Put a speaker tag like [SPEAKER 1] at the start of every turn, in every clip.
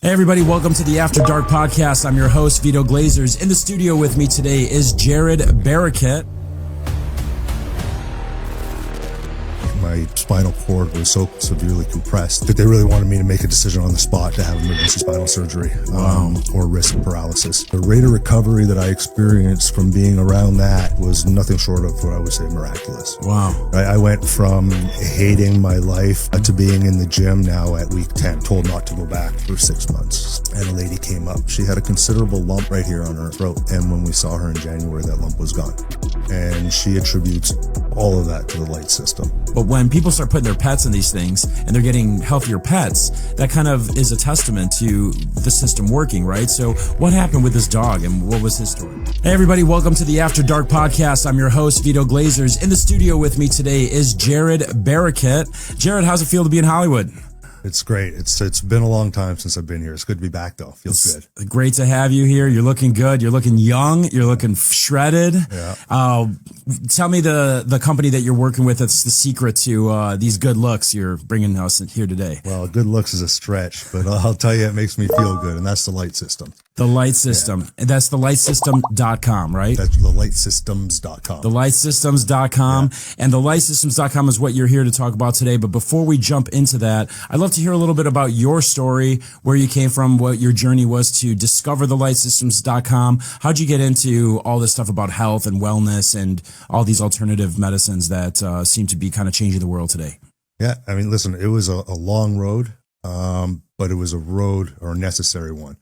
[SPEAKER 1] Hey everybody, welcome to the After Dark podcast. I'm your host, Vito Glazers. In the studio with me today is Jarrod Barakett.
[SPEAKER 2] My spinal cord was so severely compressed that they really wanted me to make a decision on the spot to have emergency spinal surgery or risk paralysis. The rate of recovery that I experienced from being around that was nothing short of what I would say miraculous.
[SPEAKER 1] Wow.
[SPEAKER 2] Right? I went from hating my life to being in the gym now at week 10, told not to go back for 6 months. And a lady came up. She had a considerable lump right here on her throat. And when we saw her in January, that lump was gone. And she attributes all of that to the light system.
[SPEAKER 1] But when people start putting their pets in these things and they're getting healthier pets, that kind of is a testament to the system working, right? So what happened with this dog and what was his story? Hey everybody, welcome to the After Dark podcast. I'm your host, Vito Glazers. In the studio with me today is Jarrod Barakett. Jarrod, how's it feel to be in Hollywood?
[SPEAKER 2] It's great. It's been a long time since I've been here. It's good to be back though. Feels good.
[SPEAKER 1] Great to have you here. You're looking good. You're looking young. You're looking shredded.
[SPEAKER 2] Yeah.
[SPEAKER 1] Tell me the company that you're working with. That's the secret to these good looks you're bringing us here today.
[SPEAKER 2] Well, good looks is a stretch, but I'll tell you, it makes me feel good, and that's the light system.
[SPEAKER 1] The light system. Yeah. And that's thelightsystem.com, right?
[SPEAKER 2] That's thelightsystems.com.
[SPEAKER 1] Thelightsystems.com. Yeah. And thelightsystems.com is what you're here to talk about today. But before we jump into that, I'd love to hear a little bit about your story, where you came from, what your journey was to discover thelightsystems.com. How'd you get into all this stuff about health and wellness and all these alternative medicines that seem to be kind of changing the world today?
[SPEAKER 2] Yeah, I mean, listen, it was a long road, but it was a road or a necessary one.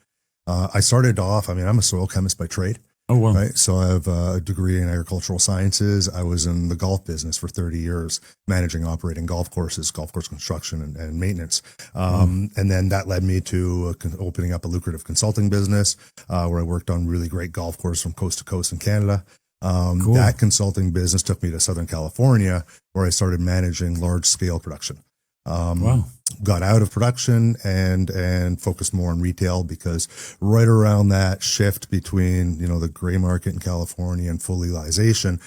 [SPEAKER 2] I started off, I'm a soil chemist by trade.
[SPEAKER 1] Oh, wow.
[SPEAKER 2] Right. So I have a degree in agricultural sciences. I was in the golf business for 30 years, managing, operating golf courses, golf course construction and maintenance. And then that led me to opening up a lucrative consulting business, where I worked on really great golf courses from coast to coast in Canada.
[SPEAKER 1] Cool.
[SPEAKER 2] That consulting business took me to Southern California, where I started managing large scale production.
[SPEAKER 1] Wow.
[SPEAKER 2] Got out of production and focused more on retail, because right around that shift between, the gray market in California and full legalization,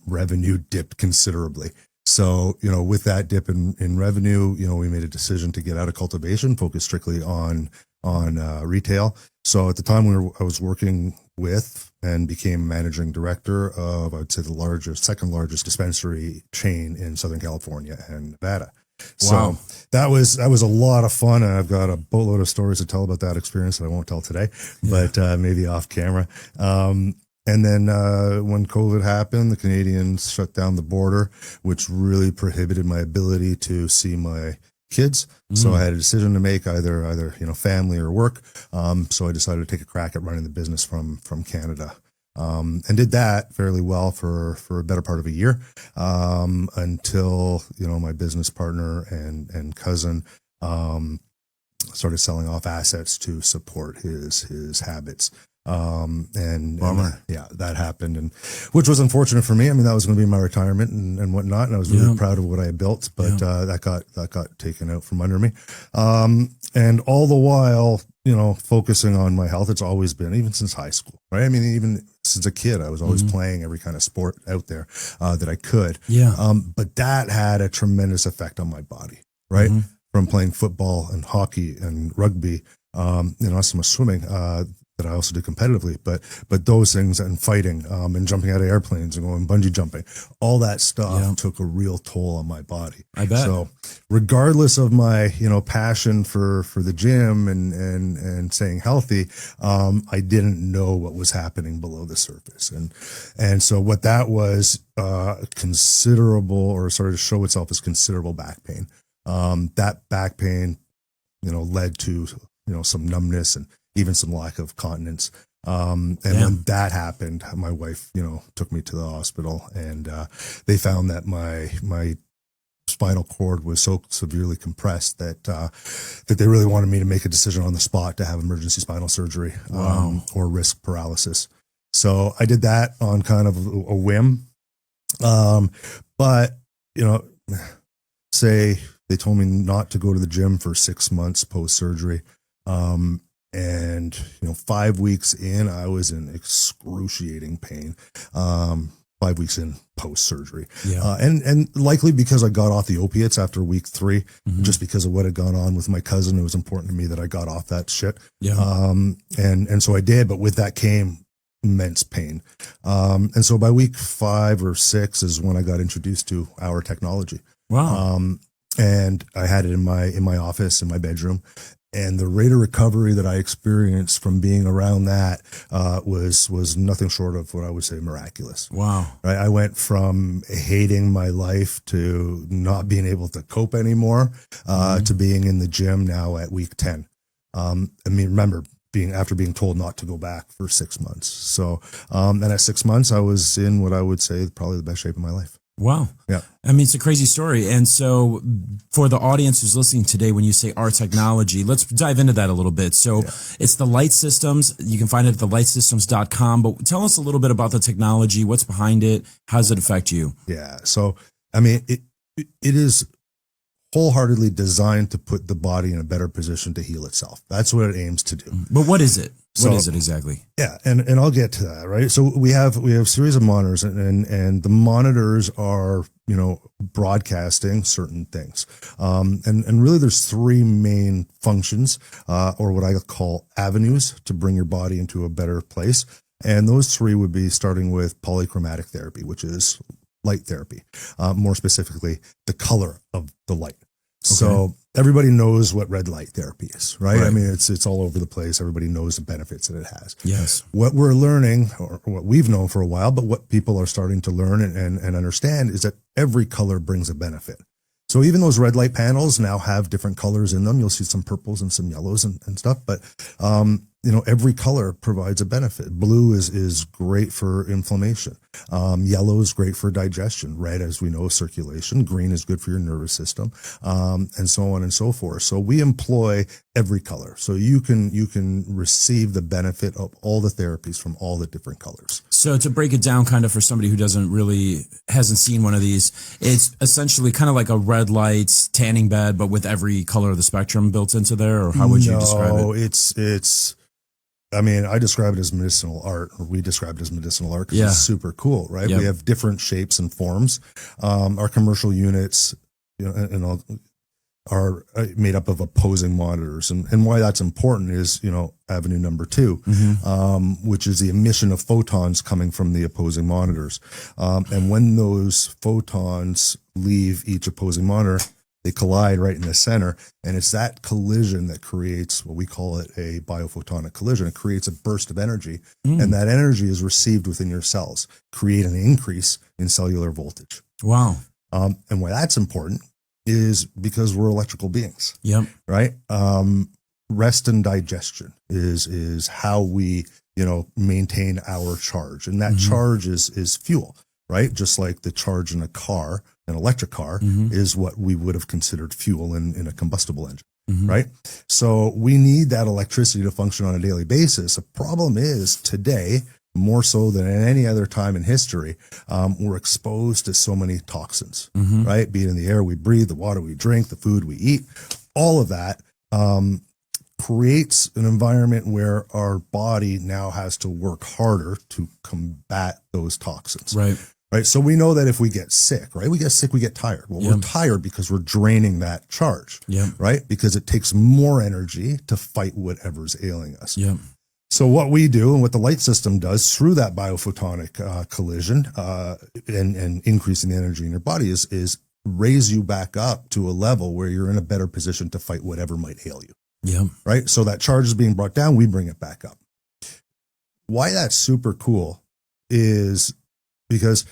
[SPEAKER 2] revenue dipped considerably. So, with that dip in revenue, we made a decision to get out of cultivation, focus strictly on retail. So at the time I was working with and became managing director of, I would say, the second largest dispensary chain in Southern California and Nevada.
[SPEAKER 1] Wow.
[SPEAKER 2] So that was a lot of fun, and I've got a boatload of stories to tell about that experience that I won't tell today, but maybe off camera. And then when COVID happened, the Canadians shut down the border, which really prohibited my ability to see my kids. So I had a decision to make, either family or work. So I decided to take a crack at running the business from Canada. And did that fairly well for a better part of a year, until, my business partner and cousin, started selling off assets to support his habits. That happened, and which was unfortunate for me. That was going to be my retirement and whatnot. And I was really proud of what I had built, but, that got taken out from under me. And all the while, focusing on my health. It's always been, even since high school, right? Even since a kid, I was always playing every kind of sport out there, that I could. Yeah. But that had a tremendous effect on my body, right? From playing football and hockey and rugby, some swimming, that I also did competitively, but those things, and fighting, and jumping out of airplanes and going bungee jumping, all that stuff took a real toll on my body.
[SPEAKER 1] I bet.
[SPEAKER 2] So regardless of my, passion for the gym and staying healthy, I didn't know what was happening below the surface. And so what that was, considerable, or started to show itself as considerable back pain. That back pain, led to, some numbness and even some lack of continence. When that happened, my wife, took me to the hospital, and they found that my spinal cord was so severely compressed that they really wanted me to make a decision on the spot to have emergency spinal surgery, or risk paralysis. So I did that on kind of a whim. But, say they told me not to go to the gym for 6 months post-surgery. And 5 weeks in, I was in excruciating pain. 5 weeks in post surgery.
[SPEAKER 1] Yeah.
[SPEAKER 2] And likely because I got off the opiates after week 3,
[SPEAKER 1] Mm-hmm.
[SPEAKER 2] just because of what had gone on with my cousin. It was important to me that I got off that shit.
[SPEAKER 1] Yeah.
[SPEAKER 2] And so I did, but with that came immense pain. And so by week 5 or 6 is when I got introduced to our technology.
[SPEAKER 1] Wow.
[SPEAKER 2] And I had it in my office, in my bedroom. And the rate of recovery that I experienced from being around that was nothing short of what I would say miraculous.
[SPEAKER 1] Wow.
[SPEAKER 2] Right? I went from hating my life to not being able to cope anymore, to being in the gym now at week 10. I mean, remember after being told not to go back for 6 months. So, and at 6 months, I was in what I would say probably the best shape of my life.
[SPEAKER 1] Wow.
[SPEAKER 2] Yeah.
[SPEAKER 1] I mean, it's a crazy story. And so for the audience who's listening today, when you say our technology, let's dive into that a little bit. So it's the light systems. You can find it at thelightsystems.com, but tell us a little bit about the technology, what's behind it. How does it affect you?
[SPEAKER 2] Yeah. So, I mean, it is wholeheartedly designed to put the body in a better position to heal itself. That's what it aims to do.
[SPEAKER 1] But what is it? What
[SPEAKER 2] So-
[SPEAKER 1] is it exactly?
[SPEAKER 2] Yeah, and I'll get to that, right? So we have a series of monitors, and the monitors are, broadcasting certain things. And really there's 3 main functions, or what I call avenues to bring your body into a better place. And those 3 would be starting with polychromatic therapy, which is light therapy, more specifically the color of the light. So everybody knows what red light therapy is, right? I mean, it's all over the place. Everybody knows the benefits that it has.
[SPEAKER 1] Yes.
[SPEAKER 2] What we're learning, or what we've known for a while, but what people are starting to learn and understand is that every color brings a benefit. So even those red light panels now have different colors in them. You'll see some purples and some yellows and stuff, but every color provides a benefit. Blue is great for inflammation. Yellow is great for digestion. Red, as we know, circulation. Green is good for your nervous system, and so on and so forth. So we employ every color, so you can receive the benefit of all the therapies from all the different colors.
[SPEAKER 1] So to break it down kind of for somebody who hasn't seen one of these, it's essentially kind of like a red light tanning bed, but with every color of the spectrum built into there, or how would you describe it?
[SPEAKER 2] No, it's. I mean, I describe it as medicinal art, or we describe it as medicinal art because it's super cool, right?
[SPEAKER 1] Yep.
[SPEAKER 2] We have different shapes and forms. Our commercial units, are made up of opposing monitors, and why that's important is, avenue number 2, which is the emission of photons coming from the opposing monitors, and when those photons leave each opposing monitor, they collide right in the center, and it's that collision that creates what we call it a biophotonic collision. It creates a burst of energy, and that energy is received within your cells, create an increase in cellular voltage.
[SPEAKER 1] Wow.
[SPEAKER 2] And why that's important is because we're electrical beings,
[SPEAKER 1] Yep.
[SPEAKER 2] right? Rest and digestion is how we, maintain our charge, and that charge is fuel, right? Just like the charge in a car, an electric car, is what we would have considered fuel in a combustible engine, right? So we need that electricity to function on a daily basis. The problem is today, more so than at any other time in history, we're exposed to so many toxins, right? Be it in the air we breathe, the water we drink, the food we eat, all of that creates an environment where our body now has to work harder to combat those toxins. Right. So we know that if we get sick, right, we get tired. Well, we're tired because we're draining that charge, right? Because it takes more energy to fight whatever's ailing us. So what we do and what the light system does through that biophotonic collision and increasing the energy in your body is raise you back up to a level where you're in a better position to fight whatever might ail you. Right. So that charge is being brought down. We bring it back up. Why that's super cool is because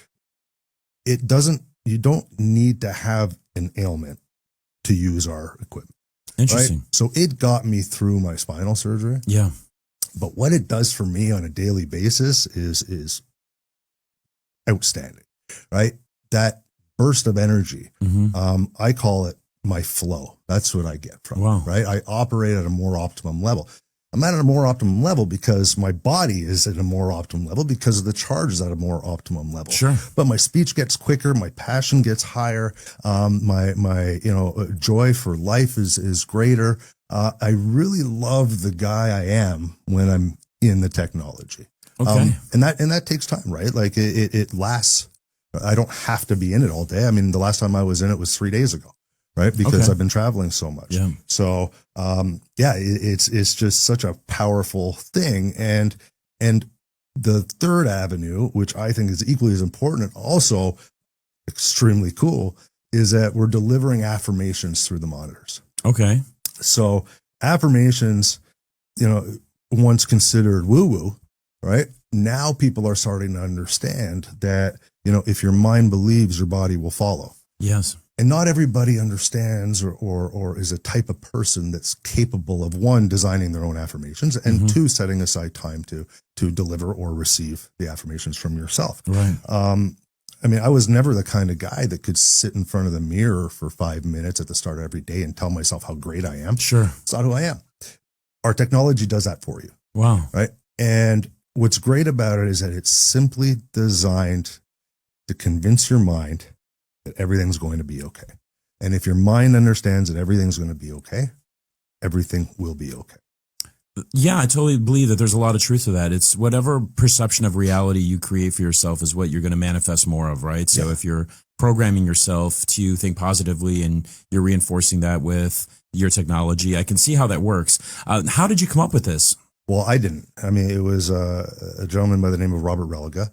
[SPEAKER 2] you don't need to have an ailment to use our equipment.
[SPEAKER 1] Interesting.
[SPEAKER 2] Right? So it got me through my spinal surgery. But what it does for me on a daily basis is outstanding, right? That burst of energy, I call it my flow. That's what I get from it, right? I operate at a more optimum level. I'm at a more optimum level because my body is at a more optimum level because of the charge is at a more optimum level. But my speech gets quicker, my passion gets higher, my joy for life is greater. I really love the guy I am when I'm in the technology.
[SPEAKER 1] Okay.
[SPEAKER 2] And that takes time, right? Like it lasts. I don't have to be in it all day. I mean, the last time I was in it was 3 days ago, right? Because
[SPEAKER 1] Okay.
[SPEAKER 2] I've been traveling so much.
[SPEAKER 1] Yeah.
[SPEAKER 2] So, it's just such a powerful thing. And the third avenue, which I think is equally as important and also extremely cool, is that we're delivering affirmations through the monitors.
[SPEAKER 1] Okay.
[SPEAKER 2] So affirmations, once considered woo-woo, right? Now people are starting to understand that, if your mind believes, your body will follow.
[SPEAKER 1] Yes.
[SPEAKER 2] And not everybody understands or is a type of person that's capable of, one, designing their own affirmations, and two, setting aside time to deliver or receive the affirmations from yourself.
[SPEAKER 1] Right.
[SPEAKER 2] I mean, I was never the kind of guy that could sit in front of the mirror for 5 minutes at the start of every day and tell myself how great I am.
[SPEAKER 1] Sure.
[SPEAKER 2] It's not who I am. Our technology does that for you.
[SPEAKER 1] Wow.
[SPEAKER 2] Right. And what's great about it is that it's simply designed to convince your mind that everything's going to be okay. And if your mind understands that everything's going to be okay, everything will be okay.
[SPEAKER 1] Yeah, I totally believe that there's a lot of truth to that. It's whatever perception of reality you create for yourself is what you're going to manifest more of, right? So if you're programming yourself to think positively and you're reinforcing that with your technology, I can see how that works. How did you come up with this?
[SPEAKER 2] Well, I didn't. I mean, it was a gentleman by the name of Robert Religa.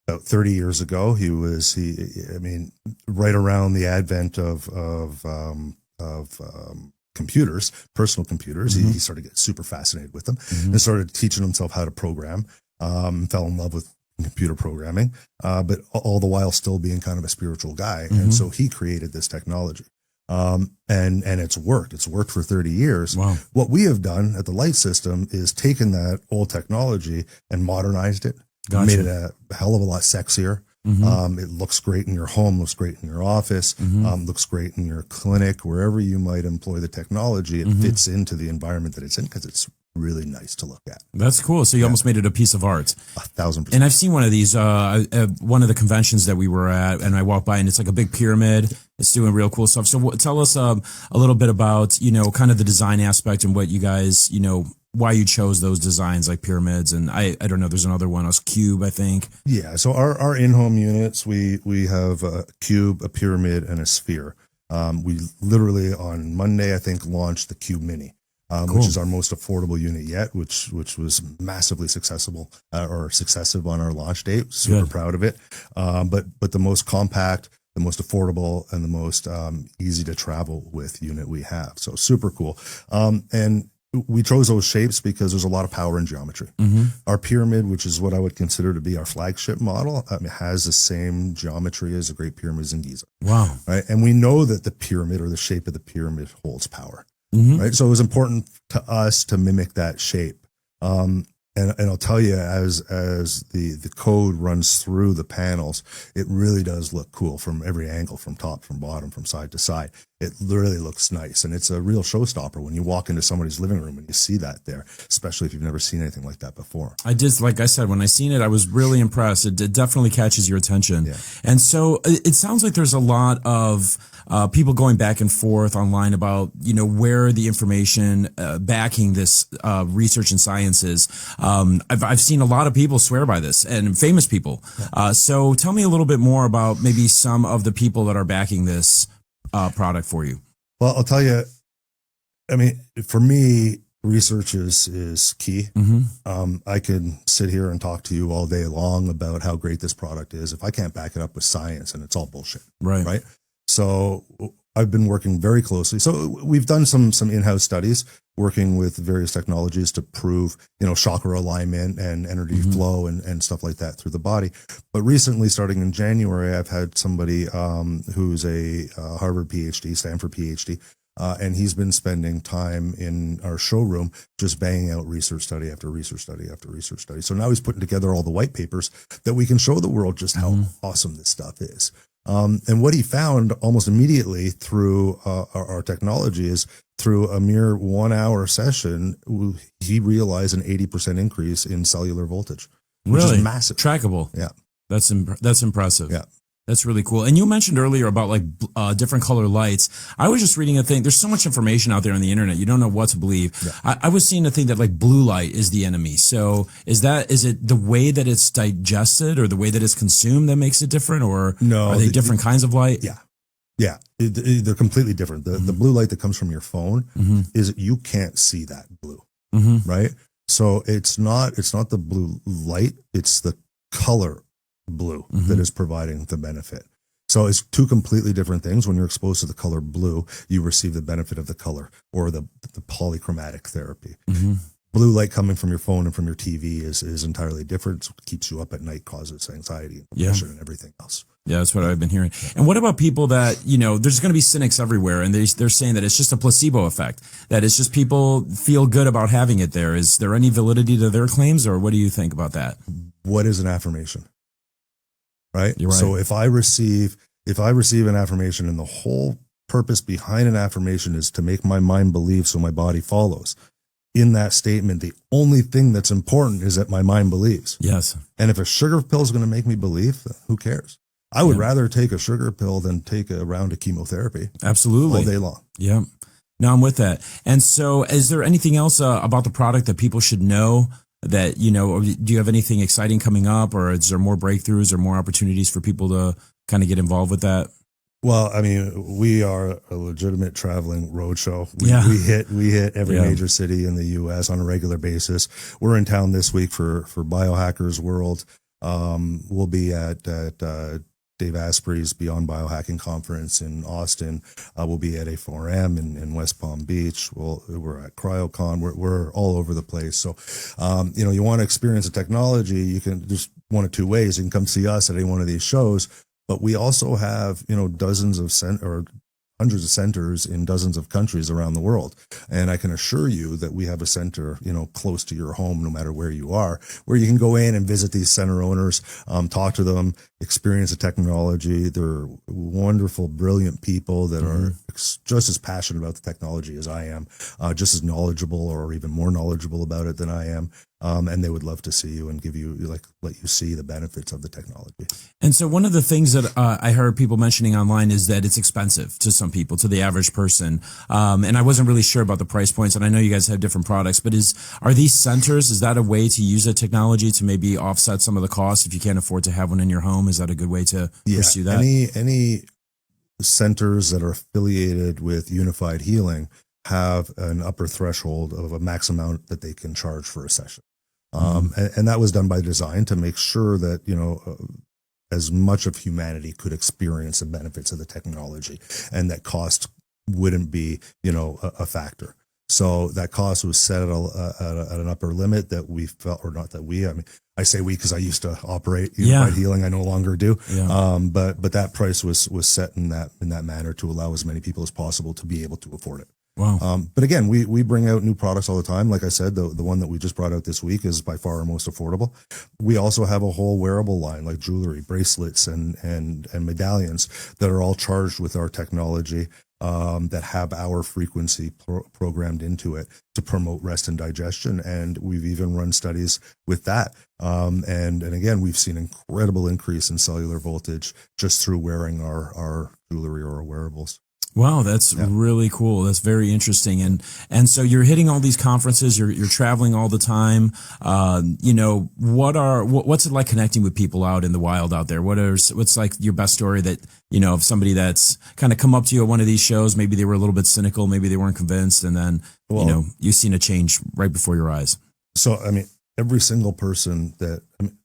[SPEAKER 2] About 30 years ago, right around the advent of computers, personal computers, he started to get super fascinated with them and started teaching himself how to program, fell in love with computer programming, but all the while still being kind of a spiritual guy. And so he created this technology. And it's worked. It's worked for 30 years.
[SPEAKER 1] Wow.
[SPEAKER 2] What we have done at the Light System is taken that old technology and modernized it.
[SPEAKER 1] Gotcha.
[SPEAKER 2] Made it a hell of a lot sexier. It looks great in your home, looks great in your office, looks great in your clinic, wherever you might employ the technology. It fits into the environment that it's in because it's really nice to look at.
[SPEAKER 1] That's cool. So you almost made it a piece of art.
[SPEAKER 2] 1,000%.
[SPEAKER 1] And I've seen one of these, one of the conventions that we were at, and I walked by, and it's like a big pyramid. It's doing real cool stuff. So tell us a little bit about, kind of the design aspect and what you guys, why you chose those designs like pyramids. And I don't know, there's another one, a cube, I think.
[SPEAKER 2] Yeah. So our in-home units, we have a cube, a pyramid, and a sphere. We literally on Monday, I think, launched the Cube Mini. Which is our most affordable unit yet, which was massively successive on our launch date. Super proud of it. But the most compact, the most affordable, and the most easy to travel with unit we have. So super cool. And we chose those shapes because there's a lot of power in geometry. Our pyramid, which is what I would consider to be our flagship model, has the same geometry as the Great Pyramids in Giza.
[SPEAKER 1] Wow.
[SPEAKER 2] Right. And we know that the pyramid or the shape of the pyramid holds power. Right. So it was important to us to mimic that shape. And I'll tell you, as the code runs through the panels, it really does look cool from every angle, from top, from bottom, from side to side. It really looks nice. And it's a real showstopper when you walk into somebody's living room and you see that there, especially if you've never seen anything like that before.
[SPEAKER 1] I did, like I said, when I seen it, I was really impressed. It definitely catches your attention. Yeah. And so it sounds like there's a lot of people going back and forth online about, where the information backing this research and science is. I've seen a lot of people swear by this, and famous people. So tell me a little bit more about maybe some of the people that are backing this product for you.
[SPEAKER 2] Well, I'll tell you, I mean, for me, research is key. I can sit here and talk to you all day long about how great this product is. If I can't back it up with science, and it's all bullshit. Right. So I've been working very closely. So we've done some in-house studies working with various technologies to prove, chakra alignment and energy flow and stuff like that through the body. But recently, starting in January, I've had somebody who's a Harvard PhD, Stanford PhD, and he's been spending time in our showroom just banging out research study after research study after research study. So now he's putting together all the white papers that we can show the world just how awesome this stuff is. And what he found almost immediately through our technology is through a mere 1 hour session, he realized an 80% increase in cellular voltage, which is massive.
[SPEAKER 1] Trackable.
[SPEAKER 2] Yeah.
[SPEAKER 1] That's impressive.
[SPEAKER 2] Yeah.
[SPEAKER 1] That's really cool. And you mentioned earlier about like different color lights. I was just reading a thing. There's so much information out there on the internet. You don't know what to believe. Yeah. I was seeing a thing that like blue light is the enemy. So is it the way that it's digested or the way that it's consumed that makes it different, or
[SPEAKER 2] no,
[SPEAKER 1] are they different kinds of light?
[SPEAKER 2] Yeah. Yeah. They're completely different. The blue light that comes from your phone is you can't see that blue, right? So it's not the blue light. It's the color blue that is providing the benefit. So it's two completely different things. When you're exposed to the color blue, you receive the benefit of the color or the polychromatic therapy. Blue light coming from your phone and from your TV is entirely different. It keeps you up at night, causes anxiety and depression and everything else.
[SPEAKER 1] Yeah, that's what I've been hearing. And what about people that, there's going to be cynics everywhere, and they're saying that it's just a placebo effect, that it's just people feel good about having it there. Is there any validity to their claims, or what do you think about that?
[SPEAKER 2] What is an affirmation? Right?
[SPEAKER 1] You're right.
[SPEAKER 2] So if I receive an affirmation, and the whole purpose behind an affirmation is to make my mind believe so my body follows. In that statement, the only thing that's important is that my mind believes.
[SPEAKER 1] Yes.
[SPEAKER 2] And if a sugar pill is going to make me believe, who cares? I would rather take a sugar pill than take a round of chemotherapy.
[SPEAKER 1] Absolutely.
[SPEAKER 2] All day long.
[SPEAKER 1] Yeah. No, I'm with that. And so is there anything else about the product that people should know? That, or do you have anything exciting coming up, or is there more breakthroughs or more opportunities for people to kind of get involved with that?
[SPEAKER 2] Well, I mean, we are a legitimate traveling roadshow. We hit every major city in the U.S. on a regular basis. We're in town this week for Biohackers World. We'll be at Dave Asprey's Beyond Biohacking Conference in Austin. We'll be at A4M in West Palm Beach. We're at CryoCon. We're all over the place. So, you want to experience the technology, you can, there's one of two ways. You can come see us at any one of these shows, but we also have, dozens of hundreds of centers in dozens of countries around the world. And I can assure you that we have a center, close to your home, no matter where you are, where you can go in and visit these center owners, talk to them, experience the technology. They're wonderful, brilliant people that are just as passionate about the technology as I am, just as knowledgeable or even more knowledgeable about it than I am. And they would love to see you and give you, let you see the benefits of the technology.
[SPEAKER 1] And so one of the things that I heard people mentioning online is that it's expensive to some people, to the average person. And I wasn't really sure about the price points, and I know you guys have different products, but are these centers, is that a way to use that technology to maybe offset some of the costs if you can't afford to have one in your home? Is that a good way to pursue that?
[SPEAKER 2] Any centers that are affiliated with Unified Healing have an upper threshold of a max amount that they can charge for a session. And that was done by design to make sure that, as much of humanity could experience the benefits of the technology, and that cost wouldn't be, a factor. So that cost was set at an upper limit that we felt, or not that we, I mean, I say we because I used to operate Unified Healing. I no longer do. Yeah. But that price was set in that manner to allow as many people as possible to be able to afford it.
[SPEAKER 1] Wow.
[SPEAKER 2] But again, we bring out new products all the time. Like I said, the one that we just brought out this week is by far our most affordable. We also have a whole wearable line, like jewelry, bracelets, and medallions that are all charged with our technology, that have our frequency programmed into it to promote rest and digestion. And we've even run studies with that. And again, we've seen incredible increase in cellular voltage just through wearing our jewelry or our wearables.
[SPEAKER 1] Wow, that's really cool. That's very interesting. And so you're hitting all these conferences, you're traveling all the time. What's it like connecting with people out in the wild out there? What's like your best story that, of somebody that's kind of come up to you at one of these shows, maybe they were a little bit cynical, maybe they weren't convinced, and then, you've seen a change right before your eyes.
[SPEAKER 2] So, I mean, every single person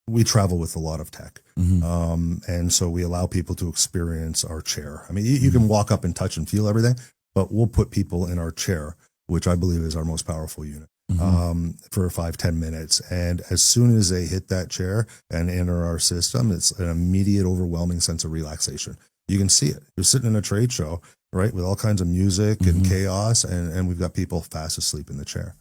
[SPEAKER 2] we travel with a lot of tech. And so we allow people to experience our chair. I mean, you can walk up and touch and feel everything, but we'll put people in our chair, which I believe is our most powerful unit, for 5-10 minutes. And as soon as they hit that chair and enter our system, it's an immediate, overwhelming sense of relaxation. You can see it. You're sitting in a trade show, right, with all kinds of music and chaos, and we've got people fast asleep in the chair.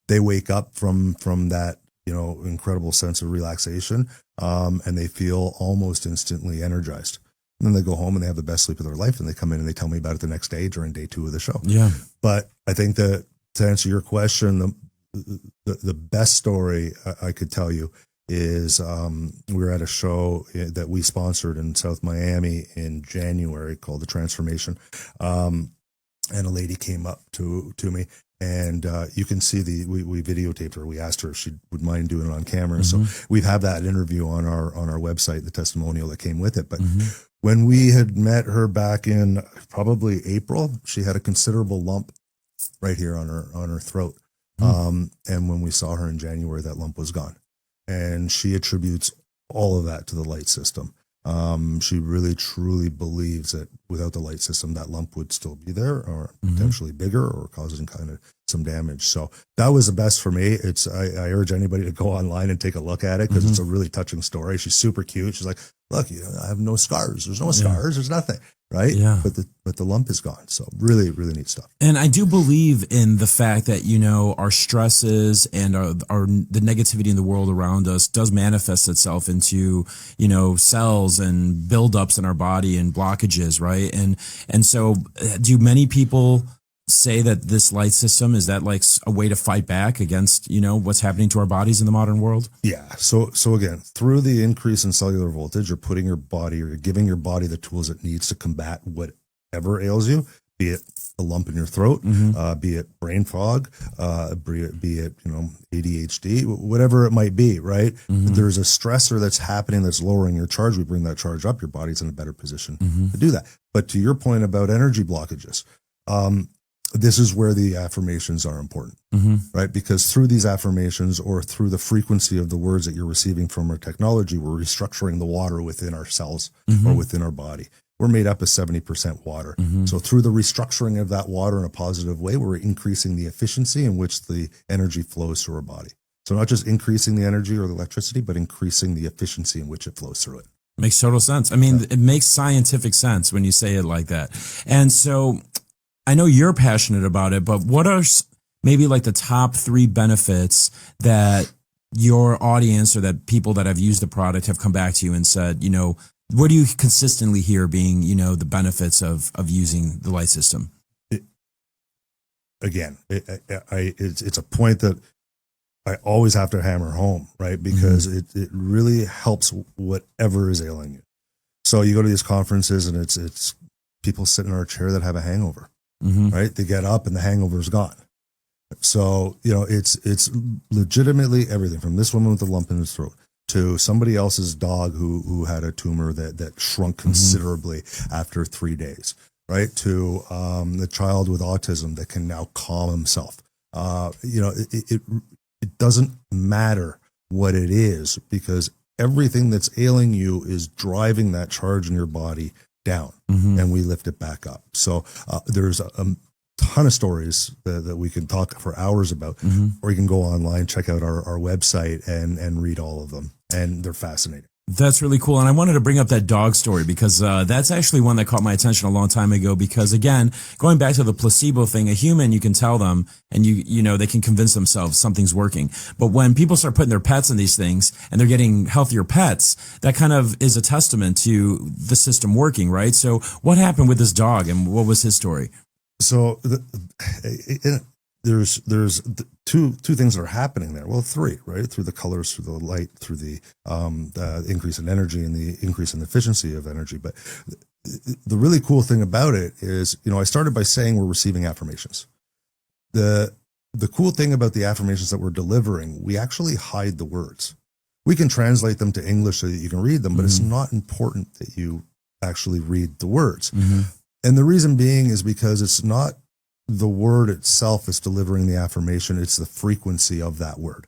[SPEAKER 2] They wake up from that, incredible sense of relaxation, and they feel almost instantly energized. And then they go home and they have the best sleep of their life, and they come in and they tell me about it the next day during day 2 of the show.
[SPEAKER 1] Yeah.
[SPEAKER 2] But I think that to answer your question, the best story I could tell you is we were at a show that we sponsored in South Miami in January called The Transformation. And a lady came up to me, and you can see we videotaped her. We asked her if she would mind doing it on camera. So we have that interview on our website, the testimonial that came with it. But when we had met her back in probably April, she had a considerable lump right here on her throat. And when we saw her in January, that lump was gone. And she attributes all of that to the light system. She really truly believes that without the light system, that lump would still be there, or potentially bigger, or causing kind of some damage. So that was the best for me. I urge anybody to go online and take a look at it, because it's a really touching story. She's super cute. She's like, look, I have no scars. There's no scars. There's nothing. Right.
[SPEAKER 1] Yeah.
[SPEAKER 2] But the lump is gone. So really, really neat stuff.
[SPEAKER 1] And I do believe in the fact that, our stresses and the negativity in the world around us does manifest itself into, cells and buildups in our body and blockages. Right. And so do many people say that this light system, is that like a way to fight back against, what's happening to our bodies in the modern world?
[SPEAKER 2] Yeah. So again, through the increase in cellular voltage, you're putting your body, or you're giving your body the tools it needs to combat whatever ails you, be it a lump in your throat, be it brain fog, be it, ADHD, whatever it might be, right? There's a stressor that's happening that's lowering your charge. We bring that charge up, your body's in a better position to do that. But to your point about energy blockages, this is where the affirmations are important, right? Because through these affirmations, or through the frequency of the words that you're receiving from our technology, we're restructuring the water within our cells or within our body. We're made up of 70% water. So through the restructuring of that water in a positive way, we're increasing the efficiency in which the energy flows through our body. So not just increasing the energy or the electricity, but increasing the efficiency in which it flows through it.
[SPEAKER 1] Makes total sense. I mean, it makes scientific sense when you say it like that. And so I know you're passionate about it, but what are maybe like the top 3 benefits that your audience, or that people that have used the product have come back to you and said, what do you consistently hear being, the benefits of using the light system?
[SPEAKER 2] It's a point that I always have to hammer home, right? Because it really helps whatever is ailing you. So you go to these conferences, and it's people sitting in our chair that have a hangover. Right? They get up and the hangover is gone. So, it's legitimately everything from this woman with a lump in his throat to somebody else's dog who had a tumor that shrunk considerably after 3 days, right? To the child with autism that can now calm himself. It doesn't matter what it is, because everything that's ailing you is driving that charge in your body down, and we lift it back up. So there's a ton of stories that we can talk for hours about, or you can go online, check out our website, and read all of them, and they're fascinating.
[SPEAKER 1] That's really cool. And I wanted to bring up that dog story, because that's actually one that caught my attention a long time ago, because again, going back to the placebo thing, a human, you can tell them, and they can convince themselves something's working. But when people start putting their pets in these things and they're getting healthier pets, that kind of is a testament to the system working, right? So what happened with this dog, and what was his story?
[SPEAKER 2] So there's two things that are happening there. Well, 3, right? Through the colors, through the light, through the increase in energy and the increase in the efficiency of energy. But the really cool thing about it is, I started by saying we're receiving affirmations. The cool thing about the affirmations that we're delivering, we actually hide the words. We can translate them to English so that you can read them, but it's not important that you actually read the words. And the reason being is because it's not the word itself that's delivering the affirmation, it's the frequency of that word,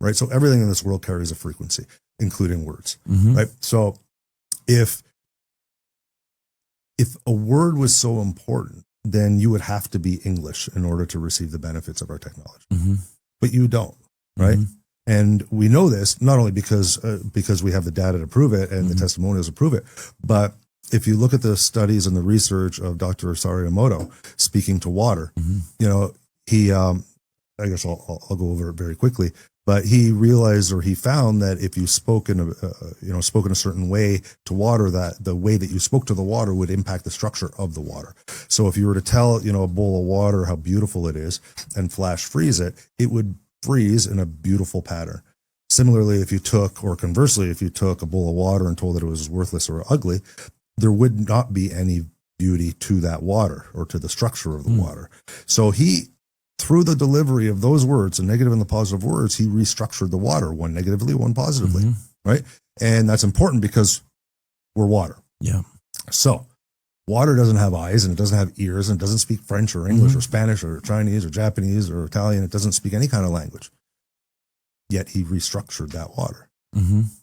[SPEAKER 2] right? So everything in this world carries a frequency, including words, right? So if a word was so important, then you would have to be English in order to receive the benefits of our technology. But you don't, right? And we know this not only because we have the data to prove it and the testimonials to prove it, but if you look at the studies and the research of Dr. Sarimoto speaking to water, he, I guess I'll go over it very quickly, but he realized, or he found, that if you spoke in a certain way to water, that the way that you spoke to the water would impact the structure of the water. So if you were to tell, a bowl of water how beautiful it is and flash freeze it, it would freeze in a beautiful pattern. Similarly, if you took, or conversely, if you took a bowl of water and told that it was worthless or ugly, there would not be any beauty to that water or to the structure of the water. So he, through the delivery of those words, the negative and the positive words, he restructured the water, one negatively, one positively, right? And that's important because we're water.
[SPEAKER 1] Yeah.
[SPEAKER 2] So water doesn't have eyes and it doesn't have ears and it doesn't speak French or English or Spanish or Chinese or Japanese or Italian. It doesn't speak any kind of language. Yet he restructured that water,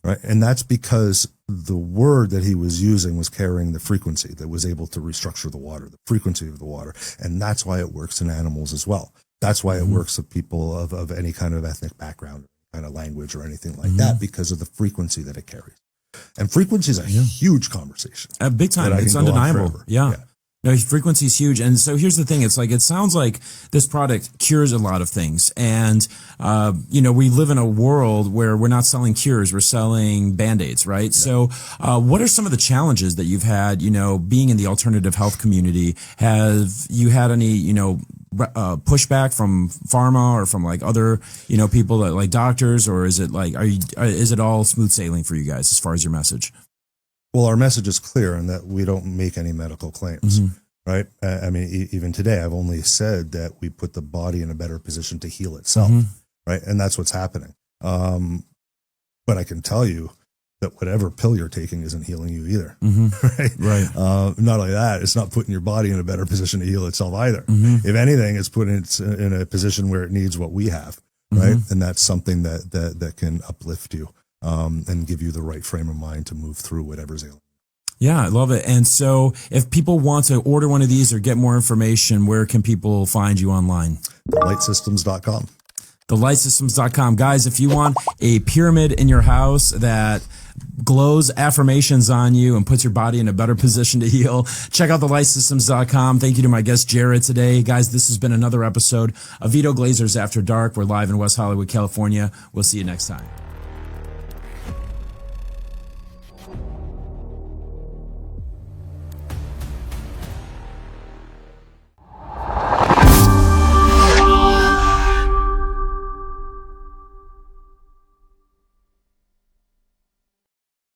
[SPEAKER 2] right? And that's because the word that he was using was carrying the frequency that was able to restructure the water, the frequency of the water. And that's why it works in animals as well. That's why it works with people of any kind of ethnic background, kind of language or anything like that, because of the frequency that it carries. And frequency is a huge conversation.
[SPEAKER 1] Big time. It's undeniable. Yeah. No, frequency is huge. And so here's the thing. It's like, it sounds like this product cures a lot of things. And, we live in a world where we're not selling cures. We're selling Band-Aids, right? Yeah. So, what are some of the challenges that you've had, being in the alternative health community? Have you had any, pushback from pharma or from like other, people that like doctors, or is it like, is it all smooth sailing for you guys as far as your message?
[SPEAKER 2] Well, our message is clear in that we don't make any medical claims, right? I mean, even today, I've only said that we put the body in a better position to heal itself, right? And that's what's happening. But I can tell you that whatever pill you're taking isn't healing you either, right?
[SPEAKER 1] Right.
[SPEAKER 2] Not only that, it's not putting your body in a better position to heal itself either. If anything, it's putting it in a position where it needs what we have, right? And that's something that can uplift you. And give you the right frame of mind to move through whatever's ailing.
[SPEAKER 1] Yeah, I love it. And so if people want to order one of these or get more information, where can people find you online?
[SPEAKER 2] TheLightSystems.com.
[SPEAKER 1] TheLightSystems.com. Guys, if you want a pyramid in your house that glows affirmations on you and puts your body in a better position to heal, check out TheLightSystems.com. Thank you to my guest, Jarrod, today. Guys, this has been another episode of Vito Glazers After Dark. We're live in West Hollywood, California. We'll see you next time.